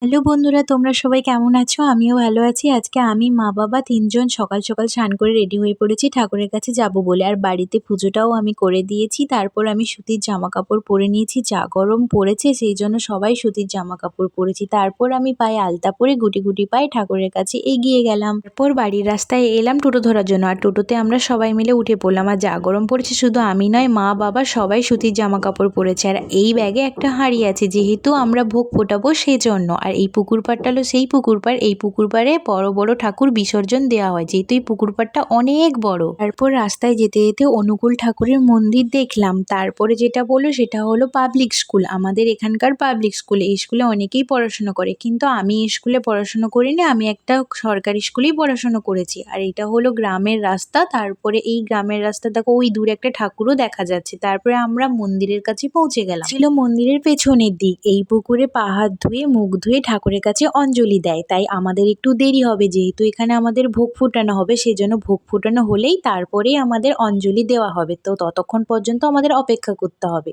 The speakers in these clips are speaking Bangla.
হ্যালো বন্ধুরা, তোমরা সবাই কেমন আছো? আমিও ভালো আছি। আজকে আমি, মা-বাবা ৩ জন সকাল, সকাল স্নান করে রেডি হয়ে পড়েছি ঠাকুরের কাছে যাবো বলে। আর বাড়িতে পুজোটাও আমি করে দিয়েছি। তারপর আমি সুতির জামাকাপড় পরে নিয়েছি। যা গরম পড়েছে সেইজন্য সবাই সুতির জামাকাপড় পরেছি। তারপর আমি পায়ে আলতা পরে গুটি, গুটি পায়ে ঠাকুরের কাছে এগিয়ে গেলাম। তারপর বাড়ির রাস্তায় এলাম টোটো ধরার জন্য। আর টোটোতে আমরা সবাই মিলে উঠে পড়লাম। আর যা গরম পড়েছে শুধু আমি নয়, মা-বাবা সবাই সুতির জামাকাপড় পরেছে। আর এই ব্যাগে একটা হাঁড়ি আছে যেহেতু আমরা ভোগ ফোটাবো সেজন্য। আর এই পুকুর পাড়টা হলো সেই পুকুর পাড়। এই পুকুর পাড়ে বড় বড় ঠাকুর বিসর্জন দেওয়া হয় যেহেতু এই পুকুর পাড়টা অনেক বড়। তারপর রাস্তায় যেতে যেতে অনুকূল ঠাকুরের মন্দির দেখলাম। তারপরে যেটা বললো সেটা হলো পাবলিক স্কুল, আমাদের এখানকার পাবলিক স্কুল। এই স্কুলে অনেকেই পড়াশোনা করে, কিন্তু আমি এই স্কুলে পড়াশোনা করিনি, আমি একটা সরকারি স্কুলেই পড়াশোনা করেছি। আর এটা হলো গ্রামের রাস্তা। তারপরে এই গ্রামের রাস্তা দেখো ওই দূরে একটা ঠাকুরও দেখা যাচ্ছে। তারপরে আমরা মন্দিরের কাছে পৌঁছে গেলাম। ছিল মন্দিরের পেছনের দিক। এই পুকুরে পা হাত ধুয়ে মুখ ধুয়ে ঠাকুরের কাছে অঞ্জলি দেয়, তাই আমাদের একটু দেরি হবে যেহেতু এখানে আমাদের ভোগ ফোটানো হবে। সেজন্য ভোগ ফোটানো হলেই তারপরেই আমাদের অঞ্জলি দেওয়া হবে, তো ততক্ষণ পর্যন্ত আমাদের অপেক্ষা করতে হবে।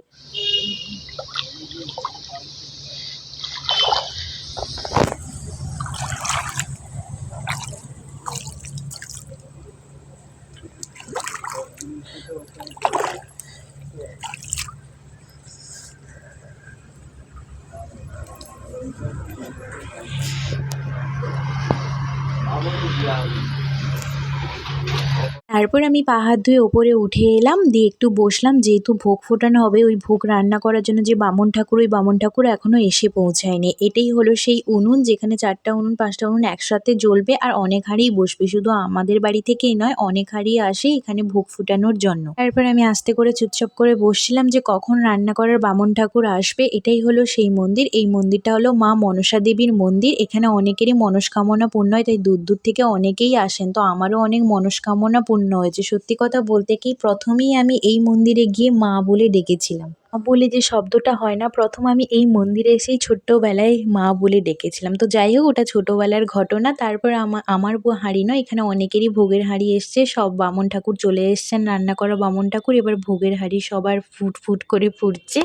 তারপর আমি পা হাত ধুয়ে ওপরে উঠে এলাম, দিয়ে একটু বসলাম যেহেতু ভোগ ফোটানো হবে। ওই ভোগ রান্না করার জন্য যে বামুন ঠাকুর, ওই বামুন ঠাকুর এখনও এসে পৌঁছায়নি। এটাই হলো সেই উনুন যেখানে 4টা উনুন 5টা উনুন একসাথে জ্বলবে আর অনেক হাঁড়িই বসবে। শুধু আমাদের বাড়ি থেকেই নয়, অনেক হাঁড়ি আসে এখানে ভোগ ফোটানোর জন্য। তারপর আমি আস্তে করে চুপচাপ করে বসছিলাম যে কখন রান্না করার বামুন ঠাকুর আসবে। এটাই হলো সেই মন্দির। এই মন্দিরটা হলো মা মনসা দেবীর মন্দির। এখানে অনেকেরই মনস্কামনা পূর্ণ হয়, তাই দূর দূর থেকে অনেকেই আসেন। তো আমারও অনেক মনস্কামনা পূর্ণ হয়েছে। সত্যি কথা বলতে কি, প্রথমেই আমি এই মন্দিরে গিয়ে মা বলে ডেকেছিলাম। মা বলে যে শব্দটা হয় না, প্রথম আমি এই মন্দিরে এসেই ছোট্টবেলায় মা বলে ডেকেছিলাম। তো যাই হোক, ওটা ছোটবেলার ঘটনা। তারপর আমার হাঁড়ি নয়, এখানে অনেকেরই ভোগের হাঁড়ি এসছে। সব বামুন ঠাকুর চলে এসছেন, রান্না করা বামুন ঠাকুর। এবার ভোগের হাঁড়ি সবার ফুট ফুট করে ফুটছে।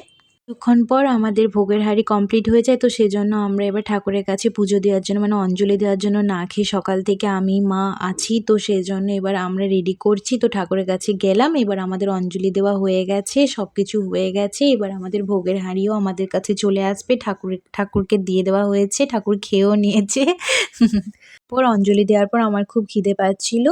কিছুক্ষণ পর আমাদের ভোগের হাঁড়ি কমপ্লিট হয়ে যায়, তো সেজন্য আমরা এবার ঠাকুরের কাছে পুজো দেওয়ার জন্য মানে অঞ্জলি দেওয়ার জন্য না খেয়ে সকাল থেকে আমি মা আছি, তো সেজন্য এবার আমরা রেডি করছি। তো ঠাকুরের কাছে গেলাম, এবার আমাদের অঞ্জলি দেওয়া হয়ে গেছে, সব কিছু হয়ে গেছে। এবার আমাদের ভোগের হাঁড়িও আমাদের কাছে চলে আসবে। ঠাকুরকে দিয়ে দেওয়া হয়েছে, ঠাকুর খেয়েও নিয়েছে। পর অঞ্জলি দেওয়ার পর আমার খুব খিদে পাচ্ছিল।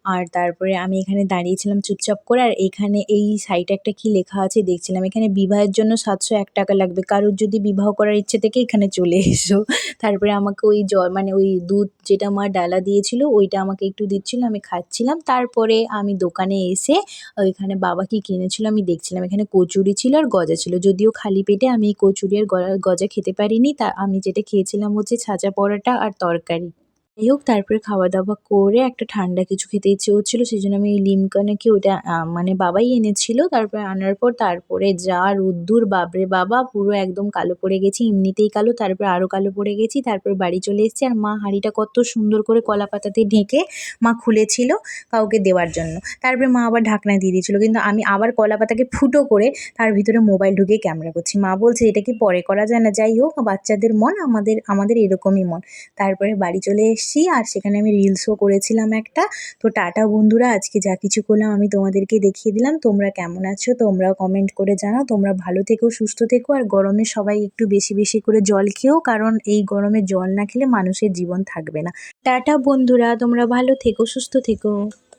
আর তারপরে আমি এখানে দাঁড়িয়েছিলাম চুপচাপ করে। আর এখানে এই সাইডে একটা কি লেখা আছে দেখছিলাম। এখানে বিবাহের জন্য 701 টাকা লাগবে, কারোর যদি বিবাহ করার ইচ্ছে থেকে এখানে চলে এসো। তারপরে আমাকে ওই মানে ওই দুধ যেটা মা ডালা দিয়েছিল ওইটা আমাকে একটু দিচ্ছিল, আমি খাচ্ছিলাম। তারপরে আমি দোকানে এসে ওইখানে বাবা কি কিনেছিল আমি দেখছিলাম। এখানে কচুরি ছিল আর গজা ছিল, যদিও খালি পেটে আমি এই কচুরি আর গজা খেতে পারিনি। তা আমি যেটা খেয়েছিলাম হচ্ছে ছাঁচা পরোটা আর তরকারি। যাই হোক, তারপরে খাওয়া-দাওয়া করে একটা ঠান্ডা কিছু খেতে ইচ্ছে হচ্ছিল, সেজন্য আমি লিমকা নাকি ওটা মানে বাবাই এনেছিল। তারপরে আনার পর তারপরে যা রোদ্দুর বাপরে বাবা! পুরো একদম কালো পড়ে গেছি। এমনিতেই কালো, তারপরে আরও কালো পড়ে গেছি। তারপর বাড়ি চলে এসেছি। আর মা হাঁড়িটা কত সুন্দর করে কলা পাতাতে ঢেকে মা খুলেছিল কাউকে দেওয়ার জন্য। তারপরে মা আবার ঢাকনা দিয়ে দিয়েছিল। কিন্তু আমি আবার কলা পাতাকে ফুটো করে তার ভিতরে মোবাইল ঢুকিয়ে ক্যামেরা করছি। মা বলছে, "এটা কি পরে করা যায় না?" যাই হোক, বাচ্চাদের মন, আমাদের এরকমই মন। তারপরে বাড়ি চলে এসেছি আর সেখানে আমি রিলসও করেছিলাম একটা। তো টাটা বন্ধুরা, আজকে যা কিছু করলাম আমি তোমাদেরকে দেখিয়ে দিলাম। তোমরা কেমন আছো তোমরাও কমেন্ট করে জানাও। তোমরা ভালো থেকো, সুস্থ থেকো। আর গরমে সবাই একটু বেশি বেশি করে জল খেও, কারণ এই গরমে জল না খেলে মানুষের জীবন থাকবে না। টাটা বন্ধুরা, তোমরা ভালো থেকো, সুস্থ থেকো।